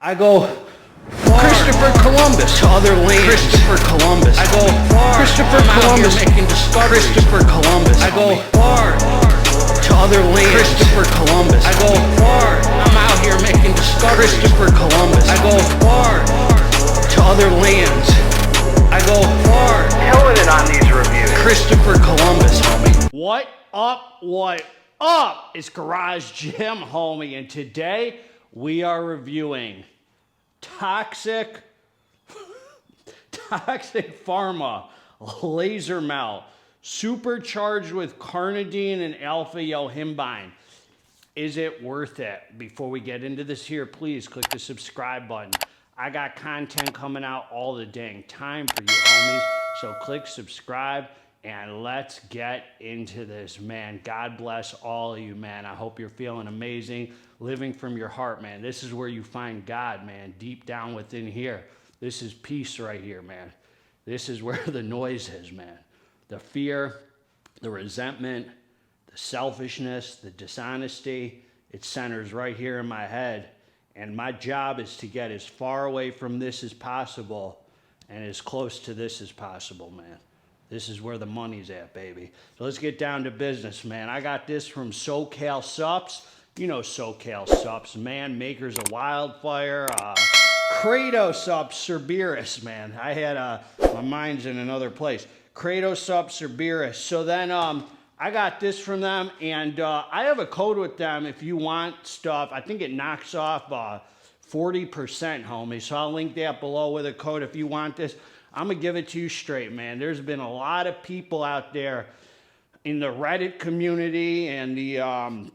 I go far. Christopher Columbus to other lands. Christopher Columbus. I go far. Christopher Columbus making discoveries. Christopher Columbus. I go far to other lands. Christopher Columbus. I go far. I'm out here making discoveries. Christopher Columbus. I go far to other lands. I go far. Killing it on these reviews. Christopher Columbus, homie. What up? What up? It's Garage Gym, homie, and today we are reviewing Toxic Pharma Laser Melt, supercharged with carnitine and alpha yohimbine. Is it worth it? Before we get into this here, please click the subscribe button. I got content coming out all the dang time for you homies, so click subscribe and let's get into this, man. God bless all of you, man. I hope you're feeling amazing, living from your heart, man. This is where you find God, man, deep down within here. This is peace right here, man. This is where the noise is, man. The fear, the resentment, the selfishness, the dishonesty, it centers right here in my head. And my job is to get as far away from this as possible and as close to this as possible, man. This is where the money's at, baby. So let's get down to business, man. I got this from Supps. You know Supps, man. Makers of Wildfire. Supps Cerberus, man. I had my mind's in another place. Supps Cerberus. So then I got this from them, and I have a code with them if you want stuff. I think it knocks off 40%, homie. So I'll link that below with a code if you want this. I'm going to give it to you straight, man. There's been a lot of people out there in the Reddit community and the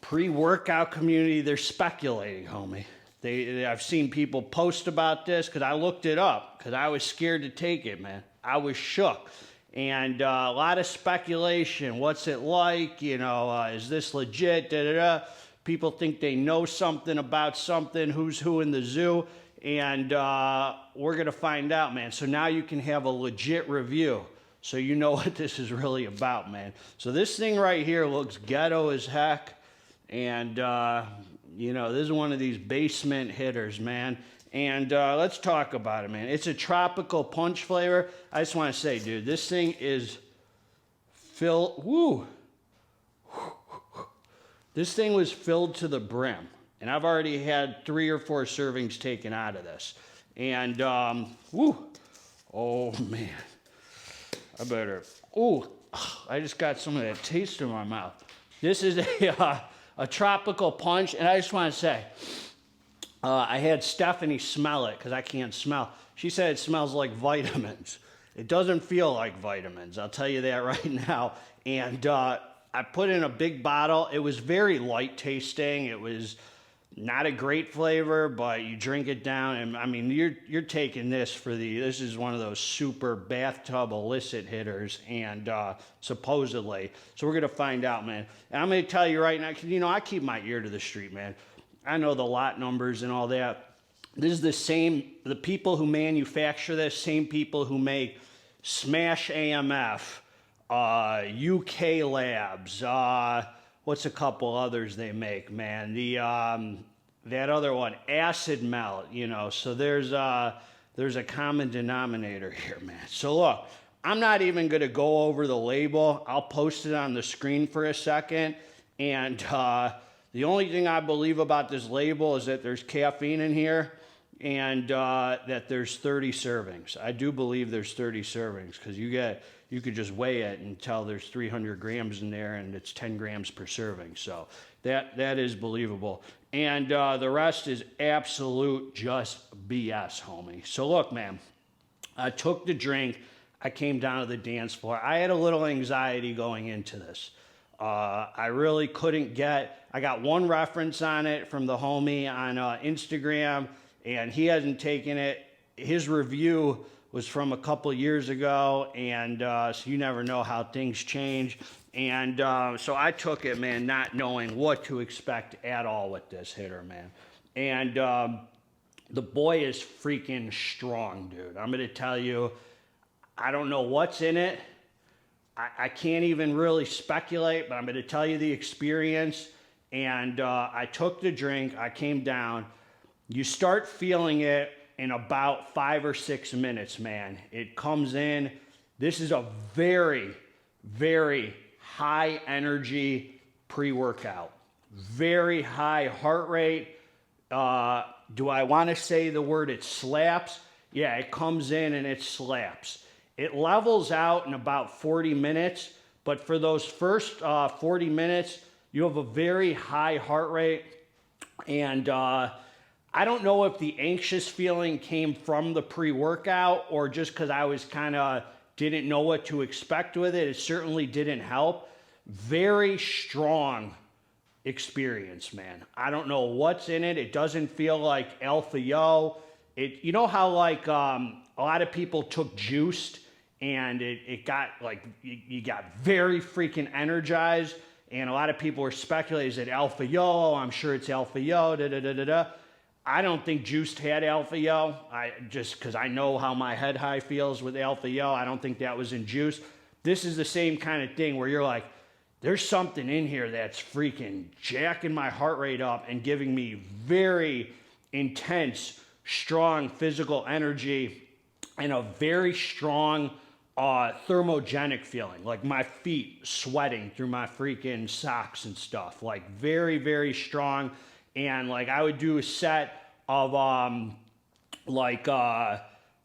pre-workout community. They're speculating, homie. I've seen people post about this because I looked it up because I was scared to take it, man. I was shook. And a lot of speculation. What's it like? You know, is this legit? Da-da-da. People think they know something about something. Who's who in the zoo? And we're going to find out, man. So now you can have a legit review. So you know what this is really about, man. So this thing right here looks ghetto as heck. And, you know, this is one of these basement hitters, man. And let's talk about it, man. It's a tropical punch flavor. I just want to say, dude, this thing is filled. Woo! This thing was filled to the brim. And I've already had 3 or 4 servings taken out of this. And, woo! Oh, man. I better. Ooh, I just got some of that taste in my mouth. This is a tropical punch. And I just want to say, I had Stephanie smell it because I can't smell. She said it smells like vitamins. It doesn't feel like vitamins. I'll tell you that right now. And I put in a big bottle. It was very light tasting. It was not a great flavor, but you drink it down. And I mean, you're taking this for this is one of those super bathtub illicit hitters, and supposedly. So we're going to find out, man. And I'm going to tell you right now, 'cause, you know, I keep my ear to the street, man. I know the lot numbers and all that. This is the people who manufacture this, same people who make Smash AMF, UK Labz, what's a couple others they make, man? That other one, Acid Melt, you know. So there's a common denominator here, man. So look, I'm not even going to go over the label. I'll post it on the screen for a second. And the only thing I believe about this label is that there's caffeine in here and that there's 30 servings. I do believe there's 30 servings because you could just weigh it and tell there's 300 grams in there and it's 10 grams per serving. So that is believable. And the rest is absolute just BS, homie. So look, man, I took the drink. I came down to the dance floor. I had a little anxiety going into this. I really couldn't I got one reference on it from the homie on Instagram, and he hasn't taken it. His review was from a couple years ago, and so you never know how things change. And so I took it, man, not knowing what to expect at all with this hitter, man. And the boy is freaking strong, dude. I'm going to tell you, I don't know what's in it. I can't even really speculate, but I'm going to tell you the experience. And I took the drink. I came down. You start feeling it in about 5 or 6 minutes, man. It comes in. This is a very, very high energy pre-workout. Very high heart rate. Do I want to say the word it slaps? Yeah, it comes in and it slaps. It levels out in about 40 minutes, but for those first 40 minutes, you have a very high heart rate. And I don't know if the anxious feeling came from the pre-workout or just because I was kind of didn't know what to expect with it. It certainly didn't help. Very strong experience, man. I don't know what's in it. It doesn't feel like Alpha Yo. You know how like a lot of people took Juiced and it got like, you got very freaking energized, and a lot of people were speculating, is it Alpha Yo? I'm sure it's Alpha Yo, da-da-da-da-da. I don't think Juiced had Alpha Yo. Just because I know how my head high feels with Alpha Yo, I don't think that was in Juice. This is the same kind of thing where you're like, there's something in here that's freaking jacking my heart rate up and giving me very intense, strong physical energy and a very strong thermogenic feeling, like my feet sweating through my freaking socks and stuff, like very, very strong. And like I would do a set of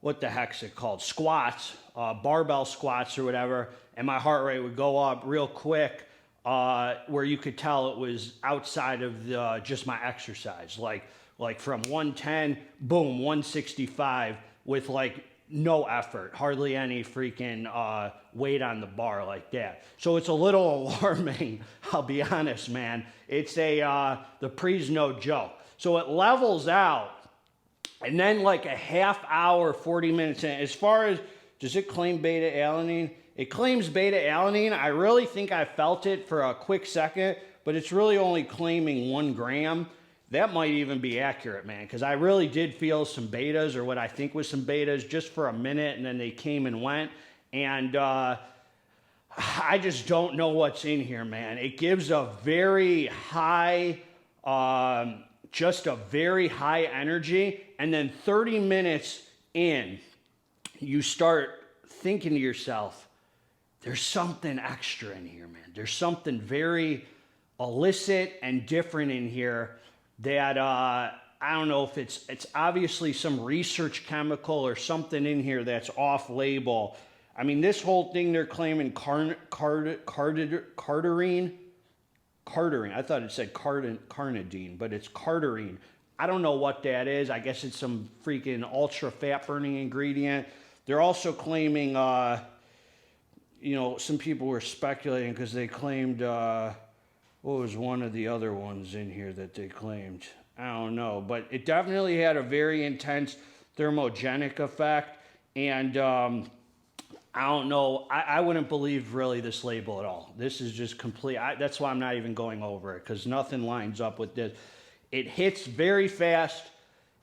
what the heck's it called? Squats, barbell squats or whatever, and my heart rate would go up real quick, where you could tell it was outside of just my exercise. Like from 110, boom, 165 with like no effort, hardly any freaking weight on the bar like that. So it's a little alarming, I'll be honest, man. It's the pre's no joke. So it levels out, and then like a half hour, 40 minutes in, as far as, does it claim beta-alanine? It claims beta-alanine. I really think I felt it for a quick second, but it's really only claiming 1 gram. That might even be accurate, man, because I really did feel some betas, or what I think was some betas, just for a minute, and then they came and went. And I just don't know what's in here, man. It gives a very high, just a very high energy, and then 30 minutes in, you start thinking to yourself, there's something extra in here, man. There's something very illicit and different in here that I don't know if it's obviously some research chemical or something in here that's off label. I mean, this whole thing they're claiming cardarine. I thought it said carnitine, but it's cardarine. I don't know what that is. I guess it's some freaking ultra fat burning ingredient. They're also claiming, you know, some people were speculating because they claimed, what was one of the other ones in here that they claimed? I don't know, but it definitely had a very intense thermogenic effect. And I don't know, I wouldn't believe really this label at all. This is just complete. That's why I'm not even going over it, because nothing lines up with this. It hits very fast.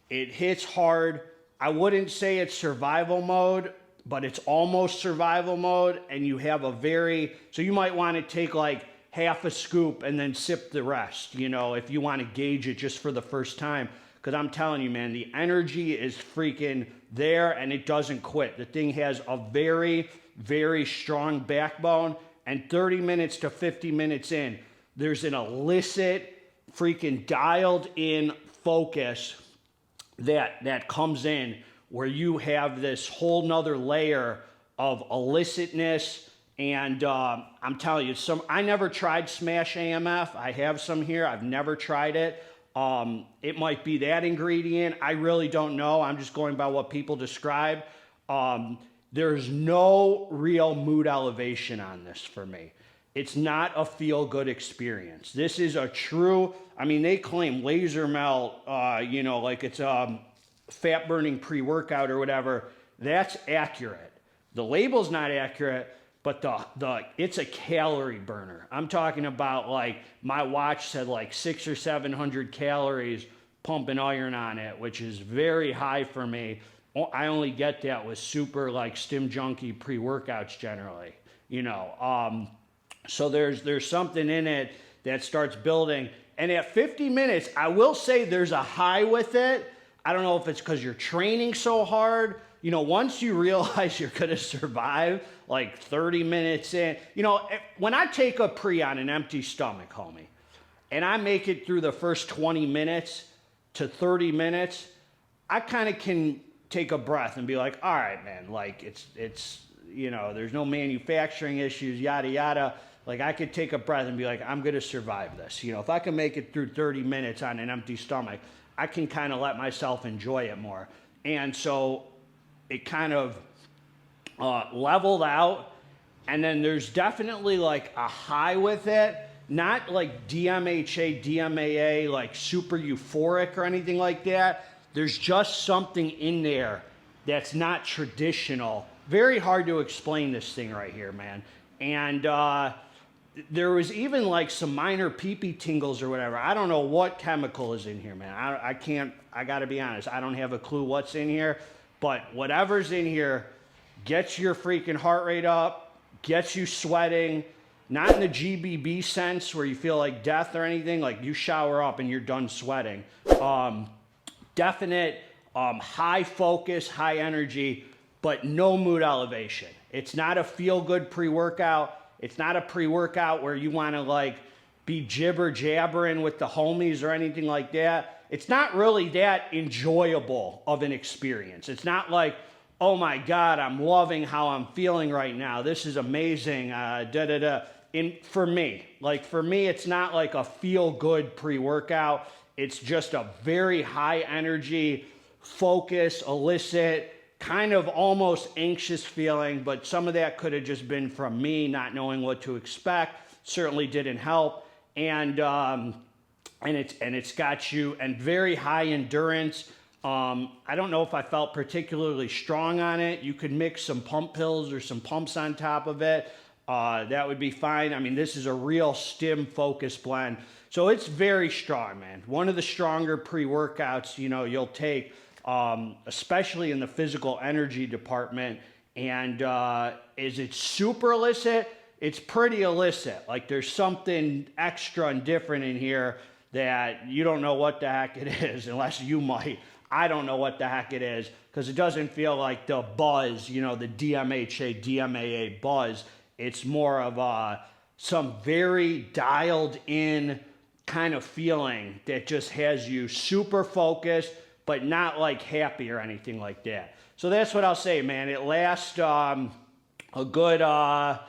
It hits hard. I wouldn't say it's survival mode, but it's almost survival mode. And you have a very, so you might want to take like half a scoop and then sip the rest, you know, if you want to gauge it just for the first time. Because I'm telling you, man, the energy is freaking there, and it doesn't quit. The thing has a very, very strong backbone, and 30 minutes to 50 minutes in, there's an illicit, freaking dialed in focus that comes in, where you have this whole nother layer of illicitness. And I'm telling you, I never tried Smash AMF. I have some here. I've never tried it. It might be that ingredient. I really don't know. I'm just going by what people describe. There's no real mood elevation on this for me. It's not a feel-good experience. This is a true, I mean, they claim laser melt, you know, like it's a fat-burning pre-workout or whatever. That's accurate. The label's not accurate, but it's a calorie burner. I'm talking about, like, my watch said like 600 or 700 calories pumping iron on it, which is very high for me. I only get that with super like stim junkie pre-workouts generally, you know. So there's something in it that starts building. And at 50 minutes, I will say there's a high with it. I don't know if it's because you're training so hard. You know, once you realize you're going to survive like 30 minutes in, you know, when I take a pre on an empty stomach, homie, and I make it through the first 20 minutes to 30 minutes, I kind of can take a breath and be like, all right, man, like it's, you know, there's no manufacturing issues, yada, yada. Like I could take a breath and be like, I'm going to survive this. You know, if I can make it through 30 minutes on an empty stomach, I can kind of let myself enjoy it more. And so it kind of leveled out. And then there's definitely like a high with it, not like DMHA, DMAA, like super euphoric or anything like that. There's just something in there that's not traditional. Very hard to explain this thing right here, man. And there was even like some minor pee-pee tingles or whatever. I don't know what chemical is in here, man. I gotta be honest, I don't have a clue what's in here, but whatever's in here gets your freaking heart rate up, gets you sweating, not in the GBB sense where you feel like death or anything, like you shower up and you're done sweating. Definite high focus, high energy, but no mood elevation. It's not a feel-good pre-workout. It's not a pre-workout where you want to like be jibber-jabbering with the homies or anything like that. It's not really that enjoyable of an experience. It's not like, oh my God, I'm loving how I'm feeling right now. This is amazing, for me, it's not like a feel-good pre-workout. It's just a very high energy, focus, illicit, kind of almost anxious feeling, but some of that could have just been from me not knowing what to expect. Certainly didn't help. And it's got you, and very high endurance. I don't know if I felt particularly strong on it. You could mix some pump pills or some pumps on top of it. That would be fine. I mean, this is a real stim focus blend. So it's very strong, man. One of the stronger pre-workouts, you know, you'll take, especially in the physical energy department. And is it super illicit? It's pretty illicit. Like there's something extra and different in here that you don't know what the heck it is, unless you might. I don't know what the heck it is, because it doesn't feel like the buzz, you know, the DMHA, DMAA buzz. It's more of some very dialed in kind of feeling that just has you super focused, but not like happy or anything like that. So that's what I'll say, man. It lasts a good, I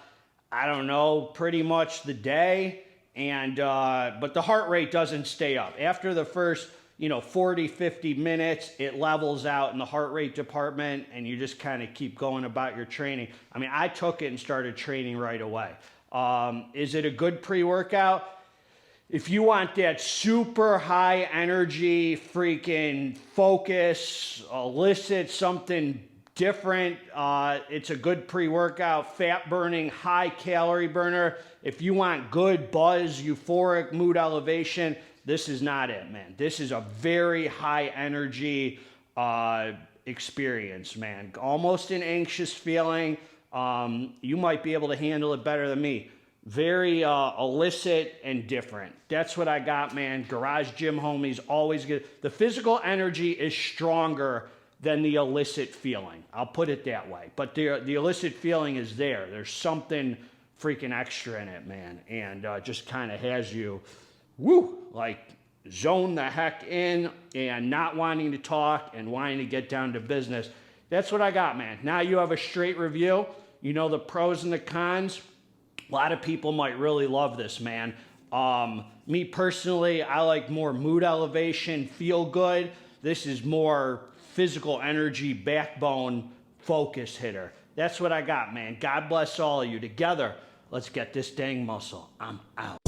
don't know, pretty much the day. And, but the heart rate doesn't stay up. After the first, 40, 50 minutes, it levels out in the heart rate department, and you just kind of keep going about your training. I mean, I took it and started training right away. Is it a good pre-workout? If you want that super high energy, freaking focus, illicit, something different, it's a good pre-workout, fat burning, high calorie burner. If you want good buzz, euphoric mood elevation, this is not it, man. This is a very high energy experience, man. Almost an anxious feeling. You might be able to handle it better than me. Very illicit and different. That's what I got, man. Garage Gym Homies, always good. The physical energy is stronger than the illicit feeling. I'll put it that way. But the illicit feeling is there. There's something freaking extra in it, man. And just kind of has you, like zone the heck in and not wanting to talk and wanting to get down to business. That's what I got, man. Now you have a straight review. You know the pros and the cons. A lot of people might really love this, man. Me personally, I like more mood elevation, feel good. This is more physical energy, backbone, focus hitter. That's what I got, man. God bless all of you. Together, let's get this dang muscle. I'm out.